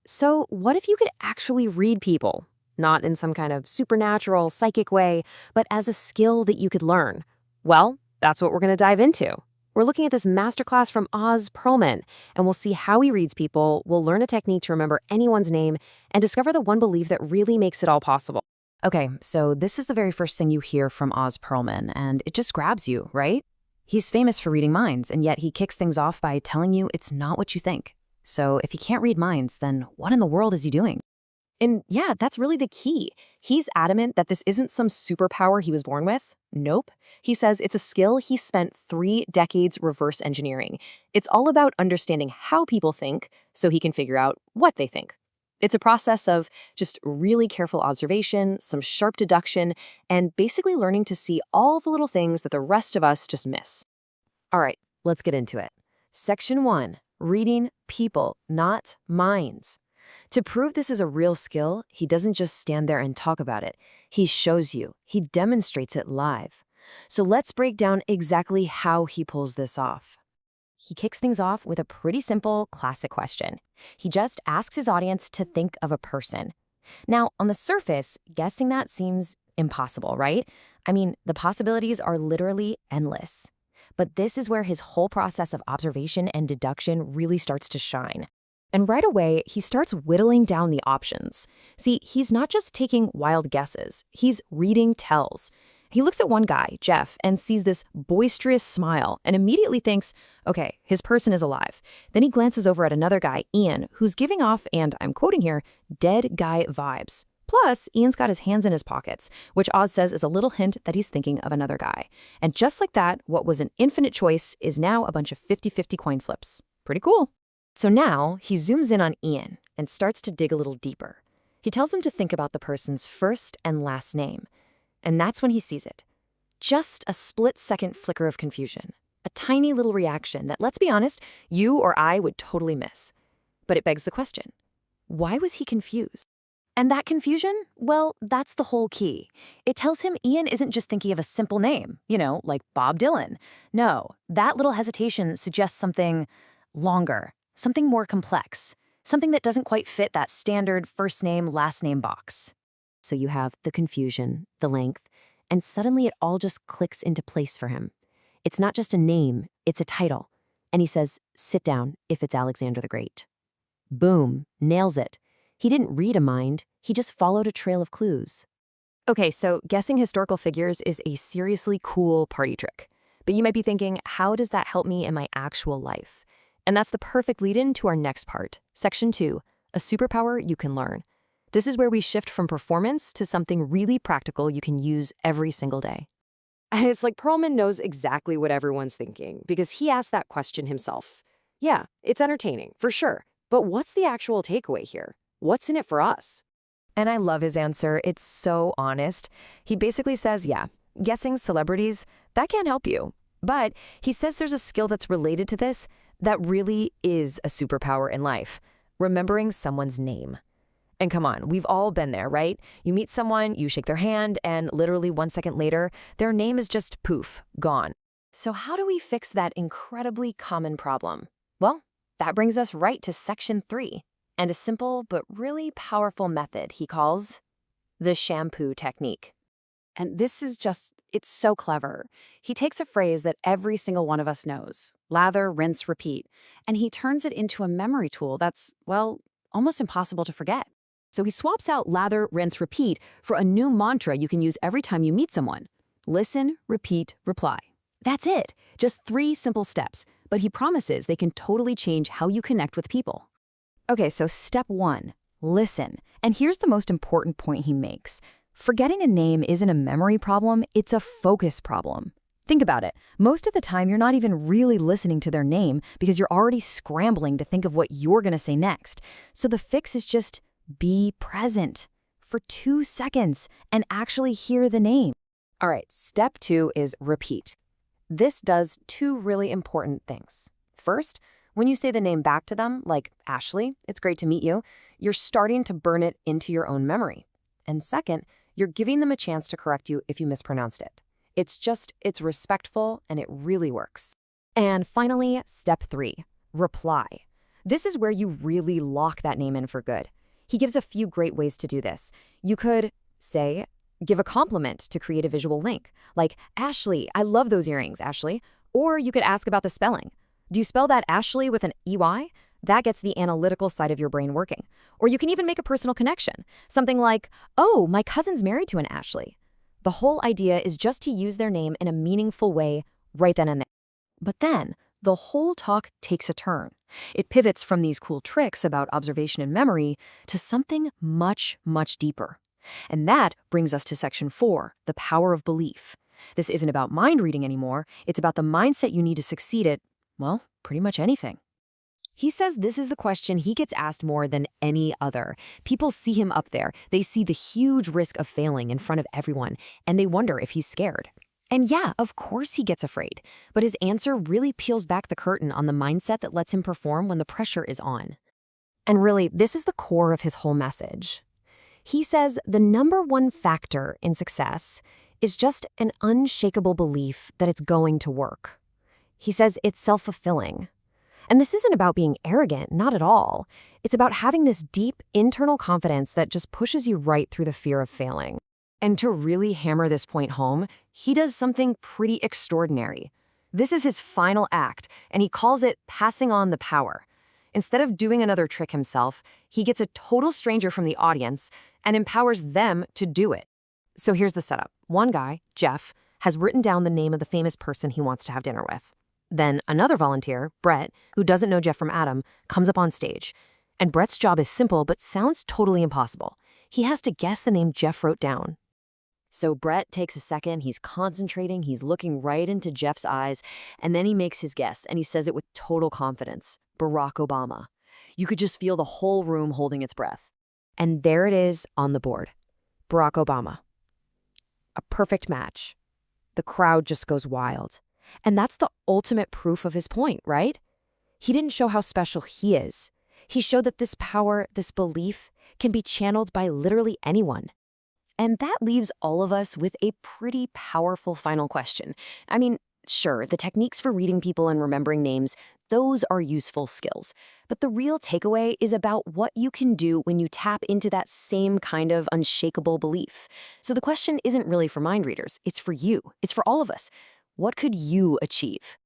So, what if you could actually read people? Not in some kind of supernatural, psychic way, but as a skill that you could learn. Well, that's what we're going to dive into. We're looking at this masterclass from Oz Perlman, and we'll see how he reads people, we'll learn a technique to remember anyone's name, and discover the one belief that really makes it all possible. Okay, so this is the very first thing you hear from Oz Perlman, and it just grabs you, right? He's famous for reading minds, and yet he kicks things off by telling you it's not what you think. So if he can't read minds, then what in the world is he doing? And yeah, that's really the key. He's adamant that this isn't some superpower he was born with. Nope. He says it's a skill he spent 3 decades reverse engineering. It's all about understanding how people think so he can figure out what they think. It's a process of just really careful observation, some sharp deduction, and basically learning to see all the little things that the rest of us just miss. All right, let's get into it. Section 1, reading people, not minds. To prove this is a real skill, he doesn't just stand there and talk about it. He shows you. He demonstrates it live. So let's break down exactly how he pulls this off. He kicks things off with a pretty simple, classic question. He just asks his audience to think of a person. Now, on the surface, guessing that seems impossible, right? I mean, the possibilities are literally endless. But this is where his whole process of observation and deduction really starts to shine. And right away, he starts whittling down the options. See, he's not just taking wild guesses, he's reading tells. He looks at one guy, Jeff, and sees this boisterous smile and immediately thinks, okay, his person is alive. Then he glances over at another guy, Ian, who's giving off, and I'm quoting here, dead guy vibes. Plus, Ian's got his hands in his pockets, which Oz says is a little hint that he's thinking of another guy. And just like that, what was an infinite choice is now a bunch of 50-50 coin flips. Pretty cool. So now he zooms in on Ian and starts to dig a little deeper. He tells him to think about the person's first and last name. And that's when he sees it. Just a split-second flicker of confusion. A tiny little reaction that, let's be honest, you or I would totally miss. But it begs the question, why was he confused? And that confusion, well, that's the whole key. It tells him Ian isn't just thinking of a simple name, like Bob Dylan. No, that little hesitation suggests something longer, something more complex, something that doesn't quite fit that standard first name, last name box. So you have the confusion, the length, and suddenly it all just clicks into place for him. It's not just a name, it's a title. And he says, sit down if it's Alexander the Great. Boom, nails it. He didn't read a mind, he just followed a trail of clues. Okay, so guessing historical figures is a seriously cool party trick. But you might be thinking, how does that help me in my actual life? And that's the perfect lead-in to our next part, Section 2, a superpower you can learn. This is where we shift from performance to something really practical you can use every single day. And it's like Perlman knows exactly what everyone's thinking because he asked that question himself. Yeah, it's entertaining, for sure. But what's the actual takeaway here? What's in it for us? And I love his answer. It's so honest. He basically says, yeah, guessing celebrities, that can't help you. But he says there's a skill that's related to this that really is a superpower in life, remembering someone's name. And come on, we've all been there, right? You meet someone, you shake their hand, and literally 1 second later, their name is just poof, gone. So how do we fix that incredibly common problem? Well, that brings us right to Section 3, and a simple but really powerful method he calls the shampoo technique. And this is it's so clever. He takes a phrase that every single one of us knows, lather, rinse, repeat, and he turns it into a memory tool that's, well, almost impossible to forget. So he swaps out lather, rinse, repeat for a new mantra you can use every time you meet someone. Listen, repeat, reply. That's it. Just 3 simple steps, but he promises they can totally change how you connect with people. Okay, so step 1, listen. And here's the most important point he makes. Forgetting a name isn't a memory problem, it's a focus problem. Think about it. Most of the time, you're not even really listening to their name because you're already scrambling to think of what you're going to say next. So the fix is just be present for 2 seconds and actually hear the name. All right, step 2 is repeat. This does 2 really important things. First, when you say the name back to them, like Ashley, it's great to meet you, you're starting to burn it into your own memory. And second, you're giving them a chance to correct you if you mispronounced it. It's respectful and it really works. And finally, step 3, reply. This is where you really lock that name in for good. He gives a few great ways to do this. You could, say, give a compliment to create a visual link, like, Ashley, I love those earrings, Ashley. Or you could ask about the spelling. Do you spell that Ashley with an EY? That gets the analytical side of your brain working. Or you can even make a personal connection. Something like, oh, my cousin's married to an Ashley. The whole idea is just to use their name in a meaningful way right then and there. But then, the whole talk takes a turn. It pivots from these cool tricks about observation and memory to something much, much deeper. And that brings us to section 4, the power of belief. This isn't about mind reading anymore. It's about the mindset you need to succeed at, well, pretty much anything. He says this is the question he gets asked more than any other. People see him up there. They see the huge risk of failing in front of everyone, and they wonder if he's scared. And yeah, of course he gets afraid. But his answer really peels back the curtain on the mindset that lets him perform when the pressure is on. And really, this is the core of his whole message. He says the number one factor in success is just an unshakable belief that it's going to work. He says it's self-fulfilling. And this isn't about being arrogant, not at all. It's about having this deep internal confidence that just pushes you right through the fear of failing. And to really hammer this point home, he does something pretty extraordinary. This is his final act, and he calls it passing on the power. Instead of doing another trick himself, he gets a total stranger from the audience and empowers them to do it. So here's the setup. One guy, Jeff, has written down the name of the famous person he wants to have dinner with. Then another volunteer, Brett, who doesn't know Jeff from Adam, comes up on stage. And Brett's job is simple but sounds totally impossible. He has to guess the name Jeff wrote down. So Brett takes a second, he's concentrating, he's looking right into Jeff's eyes, and then he makes his guess, and he says it with total confidence. Barack Obama. You could just feel the whole room holding its breath. And there it is on the board. Barack Obama. A perfect match. The crowd just goes wild. And that's the ultimate proof of his point, right? He didn't show how special he is. He showed that this power, this belief, can be channeled by literally anyone. And that leaves all of us with a pretty powerful final question. I mean, sure, the techniques for reading people and remembering names, those are useful skills. But the real takeaway is about what you can do when you tap into that same kind of unshakable belief. So the question isn't really for mind readers, it's for you. It's for all of us. What could you achieve?